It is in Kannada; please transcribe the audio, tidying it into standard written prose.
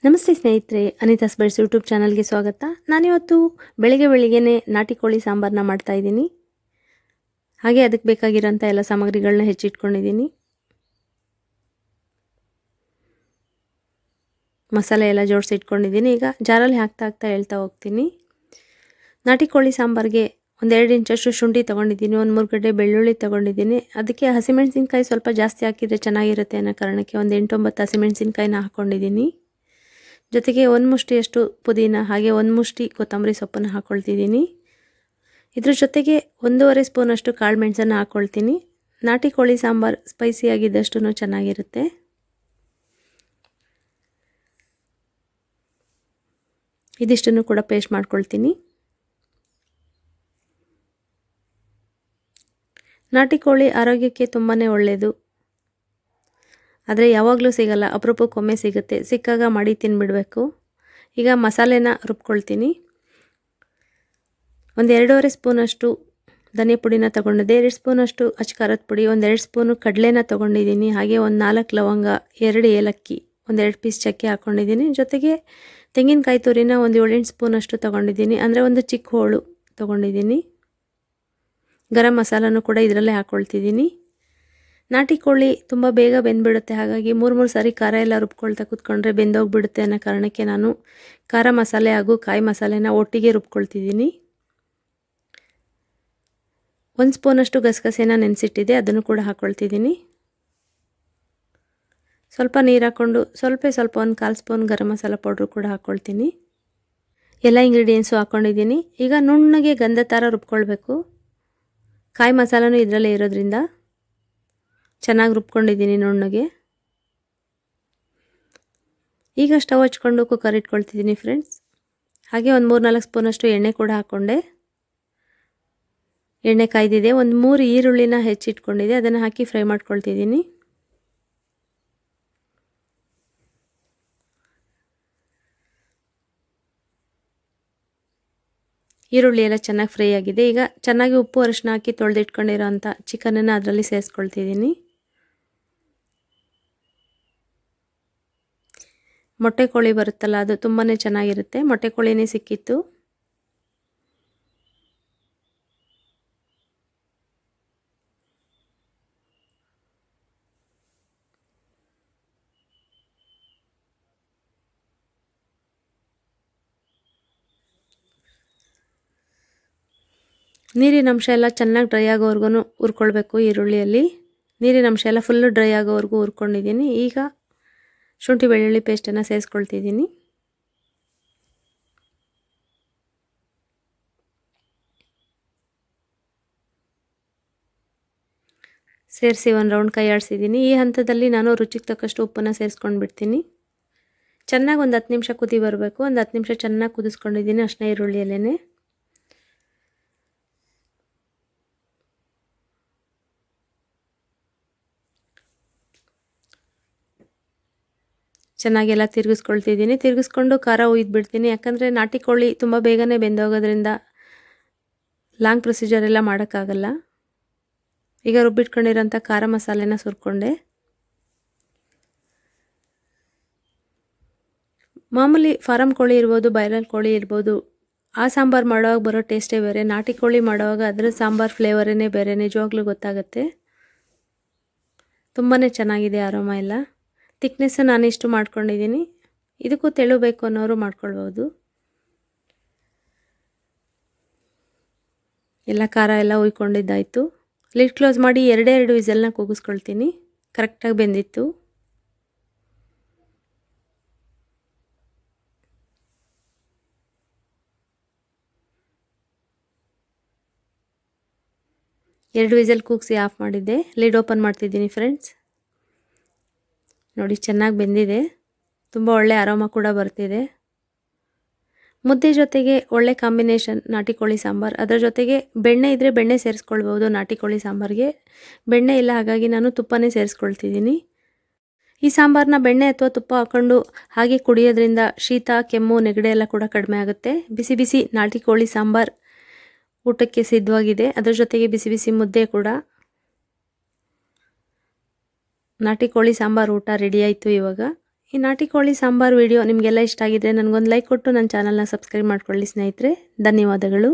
ನಮಸ್ತೆ ಸ್ನೇಹಿತರೆ, ಅನಿತಾಸ್ ಬೈಟ್ಸ್ ಯೂಟ್ಯೂಬ್ ಚಾನಲ್ಗೆ ಸ್ವಾಗತ. ನಾನಿವತ್ತು ಬೆಳಿಗ್ಗೆನೇ ನಾಟಿ ಕೋಳಿ ಸಾಂಬಾರನ್ನ ಮಾಡ್ತಾ ಇದ್ದೀನಿ. ಹಾಗೆ ಅದಕ್ಕೆ ಬೇಕಾಗಿರೋಂಥ ಎಲ್ಲ ಸಾಮಗ್ರಿಗಳನ್ನ ಹೆಚ್ಚಿಟ್ಕೊಂಡಿದ್ದೀನಿ. ಮಸಾಲೆ ಎಲ್ಲ ಜೋಡಿಸಿ ಇಟ್ಕೊಂಡಿದ್ದೀನಿ. ಈಗ ಜಾರಲ್ಲಿ ಹಾಕ್ತಾ ಹೇಳ್ತಾ ಹೋಗ್ತೀನಿ. ನಾಟಿ ಕೋಳಿ ಸಾಂಬಾರಿಗೆ ಒಂದು 2 ಇಂಚಷ್ಟು ಶುಂಠಿ ತೊಗೊಂಡಿದ್ದೀನಿ, ಒಂದು 3 ಗಡ್ಡೆ ಬೆಳ್ಳುಳ್ಳಿ ತೊಗೊಂಡಿದ್ದೀನಿ. ಅದಕ್ಕೆ ಹಸಿಮೆಣಸಿನ್ಕಾಯಿ ಸ್ವಲ್ಪ ಜಾಸ್ತಿ ಹಾಕಿದರೆ ಚೆನ್ನಾಗಿರುತ್ತೆ ಅನ್ನೋ ಕಾರಣಕ್ಕೆ ಒಂದು 8-9 ಹಸಿಮೆಣಸಿನ್ಕಾಯಿನ ಹಾಕ್ಕೊಂಡಿದ್ದೀನಿ. ಜೊತೆಗೆ ಒಂದು ಮುಷ್ಟಿಯಷ್ಟು ಪುದೀನ, ಹಾಗೆ ಒಂದು ಮುಷ್ಟಿ ಕೊತ್ತಂಬರಿ ಸೊಪ್ಪನ್ನು ಹಾಕ್ಕೊಳ್ತಿದ್ದೀನಿ. ಇದ್ರ ಜೊತೆಗೆ 1.5 ಸ್ಪೂನಷ್ಟು ಕಾಳು ಮೆಣಸನ್ನು ಹಾಕ್ಕೊಳ್ತೀನಿ. ನಾಟಿ ಕೋಳಿ ಸಾಂಬಾರು ಸ್ಪೈಸಿಯಾಗಿದ್ದಷ್ಟು ಚೆನ್ನಾಗಿರುತ್ತೆ. ಇದಿಷ್ಟನ್ನು ಕೂಡ ಪೇಸ್ಟ್ ಮಾಡ್ಕೊಳ್ತೀನಿ. ನಾಟಿ ಕೋಳಿ ಆರೋಗ್ಯಕ್ಕೆ ತುಂಬಾ ಒಳ್ಳೆಯದು. ಆದರೆ ಯಾವಾಗಲೂ ಸಿಗಲ್ಲ, ಅಪರೂಪಕ್ಕೊಮ್ಮೆ ಸಿಗುತ್ತೆ. ಸಿಕ್ಕಾಗ ಮಾಡಿ ತಿನ್ಬಿಡಬೇಕು. ಈಗ ಮಸಾಲೆನ ರುಬ್ಕೊಳ್ತೀನಿ. ಒಂದು 2.5 ಸ್ಪೂನಷ್ಟು ಧನಿಯಾ ಪುಡಿನ ತೊಗೊಂಡಿದ್ದೆ, 2 ಸ್ಪೂನಷ್ಟು ಅಚ್ಕಾರದ ಪುಡಿ, ಒಂದು 2 ಸ್ಪೂನು ಕಡಲೆನ ತೊಗೊಂಡಿದ್ದೀನಿ. ಹಾಗೆ ಒಂದು 4 ಲವಂಗ, 2 ಏಲಕ್ಕಿ, ಒಂದು 2 ಪೀಸ್ ಚಕ್ಕೆ ಹಾಕ್ಕೊಂಡಿದ್ದೀನಿ. ಜೊತೆಗೆ ತೆಂಗಿನಕಾಯಿ ತುರಿನ ಒಂದು 7-8 ಸ್ಪೂನಷ್ಟು ತೊಗೊಂಡಿದ್ದೀನಿ, ಅಂದರೆ ಒಂದು ಚಿಕ್ಕ ಹೋಳು ತೊಗೊಂಡಿದ್ದೀನಿ. ಗರಂ ಮಸಾಲನೂ ಕೂಡ ಇದರಲ್ಲೇ ಹಾಕ್ಕೊಳ್ತಿದ್ದೀನಿ. ನಾಟಿ ಕೋಳಿ ತುಂಬ ಬೇಗ ಬೆಂದ್ಬಿಡುತ್ತೆ, ಹಾಗಾಗಿ 3 ಸಾರಿ ಖಾರ ಎಲ್ಲ ರುಬ್ಕೊಳ್ತಾ ಕೂತ್ಕೊಂಡ್ರೆ ಬೆಂದೋಗ್ಬಿಡುತ್ತೆ ಅನ್ನೋ ಕಾರಣಕ್ಕೆ ನಾನು ಖಾರ ಮಸಾಲೆ ಹಾಗೂ ಕಾಯಿ ಮಸಾಲೆನ ಒಟ್ಟಿಗೆ ರುಬ್ಕೊಳ್ತಿದ್ದೀನಿ. 1 ಸ್ಪೂನಷ್ಟು ಗಸಗಸೆನ ನೆನೆಸಿಟ್ಟಿದ್ದೆ, ಅದನ್ನು ಕೂಡ ಹಾಕ್ಕೊಳ್ತಿದ್ದೀನಿ. ಸ್ವಲ್ಪ ನೀರು ಹಾಕ್ಕೊಂಡು ಸ್ವಲ್ಪ 1/4 ಸ್ಪೂನ್ ಗರಂ ಮಸಾಲ ಪೌಡ್ರು ಕೂಡ ಹಾಕ್ಕೊಳ್ತೀನಿ. ಎಲ್ಲ ಇಂಗ್ರೀಡಿಯೆಂಟ್ಸು ಹಾಕ್ಕೊಂಡಿದ್ದೀನಿ. ಈಗ ನುಣ್ಣಗೆ ಗಂಧ ಥರ ರುಬ್ಕೊಳ್ಬೇಕು. ಕಾಯಿ ಮಸಾಲನೂ ಇದರಲ್ಲೇ ಇರೋದ್ರಿಂದ ಚೆನ್ನಾಗಿ ರುಬ್ಕೊಂಡಿದ್ದೀನಿ ನುಣ್ಣಗೆ. ಈಗ ಸ್ಟವ್ ಹಚ್ಕೊಂಡು ಕುಕ್ಕರ್ ಇಟ್ಕೊಳ್ತಿದ್ದೀನಿ ಫ್ರೆಂಡ್ಸ್. ಹಾಗೆ ಒಂದು 3-4 ಸ್ಪೂನಷ್ಟು ಎಣ್ಣೆ ಕೂಡ ಹಾಕ್ಕೊಂಡೆ. ಎಣ್ಣೆ ಕಾಯ್ದಿದೆ. ಒಂದು 3 ಈರುಳ್ಳಿನ ಹೆಚ್ಚಿಟ್ಕೊಂಡಿದೆ, ಅದನ್ನು ಹಾಕಿ ಫ್ರೈ ಮಾಡ್ಕೊಳ್ತಿದ್ದೀನಿ. ಈರುಳ್ಳಿ ಎಲ್ಲ ಚೆನ್ನಾಗಿ ಫ್ರೈ ಆಗಿದೆ. ಈಗ ಚೆನ್ನಾಗಿ ಉಪ್ಪು ಅರಿಶಿನ ಹಾಕಿ ತೊಳೆದಿಟ್ಕೊಂಡಿರೋ ಅಂಥ ಚಿಕನನ್ನು ಅದರಲ್ಲಿ ಸೇರಿಸ್ಕೊಳ್ತಿದ್ದೀನಿ. ಮೊಟ್ಟೆ ಕೋಳಿ ಬರುತ್ತಲ್ಲ, ಅದು ತುಂಬಾ ಚೆನ್ನಾಗಿರುತ್ತೆ. ಮೊಟ್ಟೆ ಕೋಳಿನೇ ಸಿಕ್ಕಿತ್ತು. ನೀರಿನ ಅಂಶ ಎಲ್ಲ ಚೆನ್ನಾಗಿ ಡ್ರೈ ಆಗೋವರೆಗೂ ಹುರ್ಕೊಳ್ಬೇಕು. ಈರುಳ್ಳಿಯಲ್ಲಿ ನೀರಿನ ಅಂಶ ಎಲ್ಲ ಫುಲ್ಲು ಡ್ರೈ ಆಗೋವರೆಗೂ ಹುರ್ಕೊಂಡಿದ್ದೀನಿ. ಈಗ ಶುಂಠಿ ಬೆಳ್ಳುಳ್ಳಿ ಪೇಸ್ಟನ್ನು ಸೇರಿಸ್ಕೊಳ್ತಿದ್ದೀನಿ. ಸೇರಿಸಿ ಒಂದು ರೌಂಡ್ ಕೈ ಆಡಿಸಿದ್ದೀನಿ. ಈ ಹಂತದಲ್ಲಿ ನಾನು ರುಚಿಗೆ ತಕ್ಕಷ್ಟು ಉಪ್ಪನ್ನು ಸೇರಿಸ್ಕೊಂಡು ಬಿಡ್ತೀನಿ. ಚೆನ್ನಾಗಿ ಒಂದು 10 ನಿಮಿಷ ಕುದಿ ಬರಬೇಕು. ಒಂದು 10 ನಿಮಿಷ ಚೆನ್ನಾಗಿ ಕುದಿಸ್ಕೊಂಡಿದ್ದೀನಿ ಅಷ್ಟೇ ಈರುಳ್ಳಿಯಲ್ಲೇ. ಚೆನ್ನಾಗೆಲ್ಲ ತಿರುಗಿಸ್ಕೊಳ್ತಿದ್ದೀನಿ. ತಿರುಗಿಸ್ಕೊಂಡು ಖಾರ ಬಿಡ್ತೀನಿ. ಯಾಕಂದರೆ ನಾಟಿ ಕೋಳಿ ತುಂಬ ಬೇಗನೆ ಬೆಂದೋಗೋದ್ರಿಂದ ಲಾಂಗ್ ಪ್ರೊಸೀಜರ್ ಎಲ್ಲ ಮಾಡೋಕ್ಕಾಗಲ್ಲ. ಈಗ ರುಬ್ಬಿಟ್ಕೊಂಡಿರೋಂಥ ಖಾರ ಮಸಾಲೆನ ಸುರ್ಕೊಂಡೆ. ಮಾಮೂಲಿ ಫಾರಮ್ ಕೋಳಿ ಇರ್ಬೋದು, ಬಾಯ್ಲರ್ ಕೋಳಿ ಇರ್ಬೋದು, ಆ ಸಾಂಬಾರು ಮಾಡೋವಾಗ ಬರೋ ಟೇಸ್ಟೇ ಬೇರೆ. ನಾಟಿ ಕೋಳಿ ಮಾಡೋವಾಗ ಅದರ ಸಾಂಬಾರು ಫ್ಲೇವರೇ ಬೇರೆ, ನಿಜವಾಗ್ಲೂ ಗೊತ್ತಾಗುತ್ತೆ. ತುಂಬಾ ಚೆನ್ನಾಗಿದೆ ಅರೋಮ ಎಲ್ಲ. ತಿಕ್ನೆಸ್ ನಾನಿಷ್ಟು ಮಾಡ್ಕೊಂಡಿದ್ದೀನಿ. ಇದಕ್ಕೂ ತೆಳು ಬೇಕು ಅನ್ನೋರು ಮಾಡ್ಕೊಳ್ಬೋದು. ಎಲ್ಲ ಖಾರ ಎಲ್ಲ ಉಯ್ಕೊಂಡಿದ್ದಾಯಿತು. ಲಿಡ್ ಕ್ಲೋಸ್ ಮಾಡಿ 2 ವಿಸಲ್ನ ಕೂಗಿಸ್ಕೊಳ್ತೀನಿ. ಕರೆಕ್ಟಾಗಿ ಬೆಂದಿತ್ತು. ಎರಡು ವಿಸಲ್ ಕೂಗಿಸಿ ಆಫ್ ಮಾಡಿದ್ದೆ. ಲಿಡ್ ಓಪನ್ ಮಾಡ್ತಿದ್ದೀನಿ ಫ್ರೆಂಡ್ಸ್. ನೋಡಿ ಚೆನ್ನಾಗಿ ಬೆಂದಿದೆ. ತುಂಬ ಒಳ್ಳೆ ಅರೋಮ ಕೂಡ ಬರ್ತಿದೆ. ಮುದ್ದೆ ಜೊತೆಗೆ ಒಳ್ಳೆ ಕಾಂಬಿನೇಷನ್ ನಾಟಿ ಕೋಳಿ ಸಾಂಬಾರು. ಅದರ ಜೊತೆಗೆ ಬೆಣ್ಣೆ ಇದ್ದರೆ ಬೆಣ್ಣೆ ಸೇರಿಸ್ಕೊಳ್ಬೋದು. ನಾಟಿ ಕೋಳಿ ಸಾಂಬಾರಿಗೆ ಬೆಣ್ಣೆ ಇಲ್ಲ, ಹಾಗಾಗಿ ನಾನು ತುಪ್ಪನೇ ಸೇರಿಸ್ಕೊಳ್ತಿದ್ದೀನಿ. ಈ ಸಾಂಬಾರನ್ನ ಬೆಣ್ಣೆ ಅಥವಾ ತುಪ್ಪ ಹಾಕ್ಕೊಂಡು ಹಾಗೆ ಕುಡಿಯೋದ್ರಿಂದ ಶೀತ, ಕೆಮ್ಮು, ನೆಗಡಿ ಎಲ್ಲ ಕೂಡ ಕಡಿಮೆ ಆಗುತ್ತೆ. ಬಿಸಿ ಬಿಸಿ ನಾಟಿ ಕೋಳಿ ಸಾಂಬಾರು ಊಟಕ್ಕೆ ಸಿದ್ಧವಾಗಿದೆ. ಅದರ ಜೊತೆಗೆ ಬಿಸಿ ಬಿಸಿ ಮುದ್ದೆ ಕೂಡ. ನಾಟಿ ಕೋಳಿ ಸಾಂಬಾರು ಊಟ ರೆಡಿ ಆಯಿತು. ಇವಾಗ ಈ ನಾಟಿ ಕೋಳಿ ಸಾಂಬಾರು ವಿಡಿಯೋ ನಿಮಗೆಲ್ಲ ಇಷ್ಟ ಆಗಿದ್ರೆ ನನಗೊಂದು ಲೈಕ್ ಕೊಟ್ಟು ನನ್ನ ಚಾನಲ್ನ ಸಬ್ಸ್ಕ್ರೈಬ್ ಮಾಡ್ಕೊಳ್ಳಿ ಸ್ನೇಹಿತರೆ. ಧನ್ಯವಾದಗಳು.